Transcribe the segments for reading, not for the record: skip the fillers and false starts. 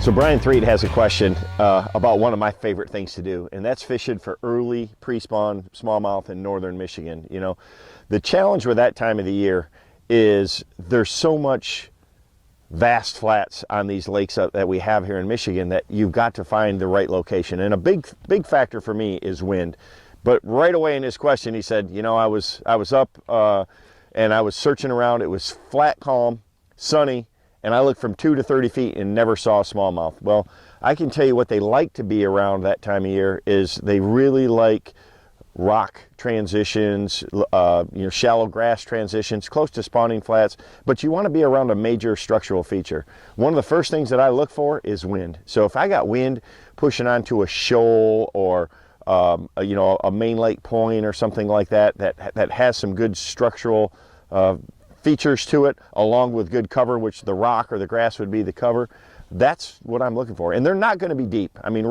So Brian Threed has a question about one of my favorite things to do, and that's fishing for early pre-spawn smallmouth in northern Michigan. You know, the challenge with that time of the year is there's so much vast flats on these lakes that we have here in Michigan that you've got to find the right location. And a big factor for me is wind. But right away in his question, he said, you know, I was up and I was searching around. It was flat, calm, sunny, and I looked from 2 to 30 feet and never saw a smallmouth. Well, I can tell you what they like to be around that time of year is they really like rock transitions, you know, shallow grass transitions, close to spawning flats, but you want to be around a major structural feature. One of the first things that I look for is wind. So if I got wind pushing onto a shoal or you know, a main lake point or something like that that has some good structural features to it, along with good cover, which the rock or the grass would be the cover, that's what I'm looking for. And they're not going to be deep. I mean,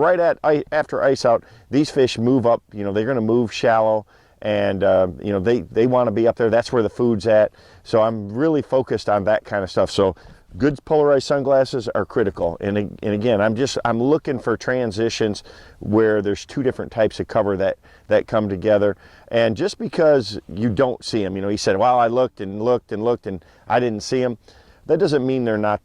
after ice out, these fish move up, you know, they're going to move shallow, and you know, they want to be up there. That's where the food's at. So I'm really focused on that kind of stuff. So good polarized sunglasses are critical. And again, I'm looking for transitions where there's two different types of cover that come together. And just because you don't see them, you know, he said, well, I looked and looked and looked and I didn't see them. That doesn't mean they're not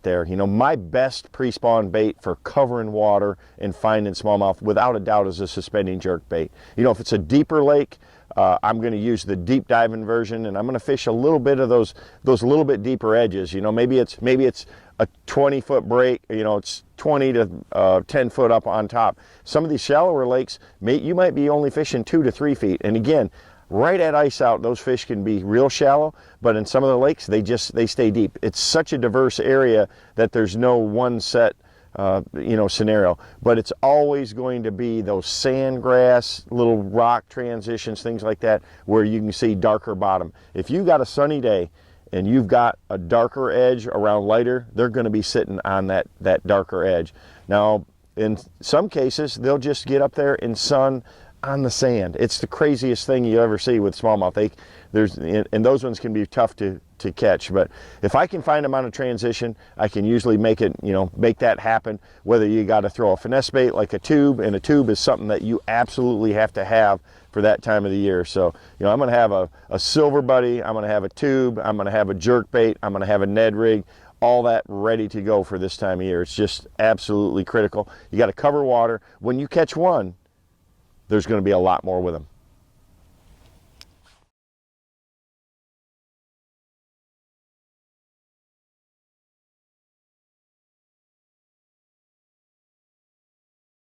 there. You know, my best pre-spawn bait for covering water and finding smallmouth, without a doubt, is a suspending jerk bait. You know, if it's a deeper lake, I'm going to use the deep diving version, and I'm going to fish a little bit of those little bit deeper edges. You know, maybe it's a 20-foot break. You know, it's 20 to 10 foot up on top. Some of these shallower lakes, you might be only fishing 2 to 3 feet. And again, right at ice out, those fish can be real shallow, but in some of the lakes, they stay deep. It's such a diverse area that there's no one set you know, scenario, but it's always going to be those sand grass, little rock transitions, things like that, where you can see darker bottom. If you've got a sunny day and you've got a darker edge around lighter, they're going to be sitting on that darker edge. Now, in some cases, they'll just get up there and sun on the sand. It's the craziest thing you ever see with smallmouth. And those ones can be tough to catch, but if I can find them on a transition, I can usually make that happen. Whether you got to throw a finesse bait like a tube, and a tube is something that you absolutely have to have for that time of the year. So, you know, I'm going to have a silver buddy, I'm going to have a tube, I'm going to have a jerk bait, I'm going to have a Ned rig, all that ready to go for this time of year. It's just absolutely critical. You got to cover water. When you catch one, there's going to be a lot more with them.